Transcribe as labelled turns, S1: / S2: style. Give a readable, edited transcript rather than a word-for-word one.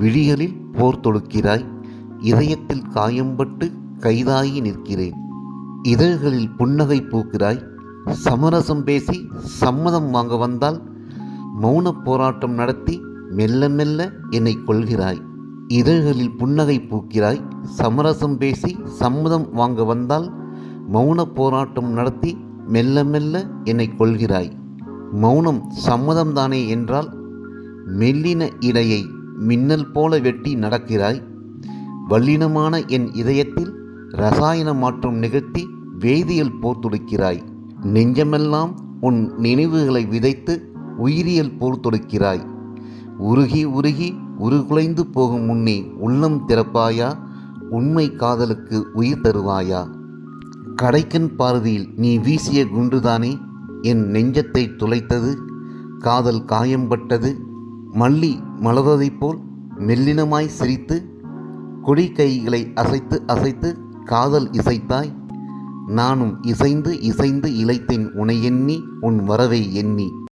S1: விழிகளில் போர் தொடுக்கிறாய், இதயத்தில் காயம்பட்டு கைதாகி நிற்கிறேன். இதழ்களில் புன்னகை பூக்கிறாய், சமரசம் பேசி சம்மதம் வாங்க வந்தால் மௌனப் போராட்டம் நடத்தி மெல்ல மெல்ல என்னை கொள்கிறாய். இதழ்களில் புன்னகை பூக்கிறாய், சமரசம் பேசி சம்மதம் வாங்க வந்தால் மௌனப் போராட்டம் நடத்தி மெல்ல மெல்ல என்னை கொள்கிறாய். மௌனம் சம்மதம்தானே என்றால் மெல்லின இடையை மின்னல் போல வெட்டி நடக்கிறாய். வல்லினமான என் இதயத்தில் ரசாயன மாற்றம் நிகழ்த்தி வேதியியல் போர் தொடுக்கிறாய். நெஞ்சமெல்லாம் உன் நினைவுகளை விதைத்து உயிரியல் போர் தொடுக்கிறாய். உருகி உருகி உருகுலைந்து போகும் முன்னே உள்ளம் திறப்பாயா? உண்மை காதலுக்கு உயிர் தருவாயா? கடைக்கன் பார்வையில் நீ வீசிய குண்டுதானே என் நெஞ்சத்தை துளைத்தது. காதல் காயம்பட்டது. மல்லி மலர்வதைப் போல் மெல்லினமாய் சிரித்து கொடி கைகளை அசைத்து அசைத்து காதல் இசைத்தாய். நானும் இசைந்து இசைந்து இளைத்தேன் உனை எண்ணி, உன் வரவை எண்ணி.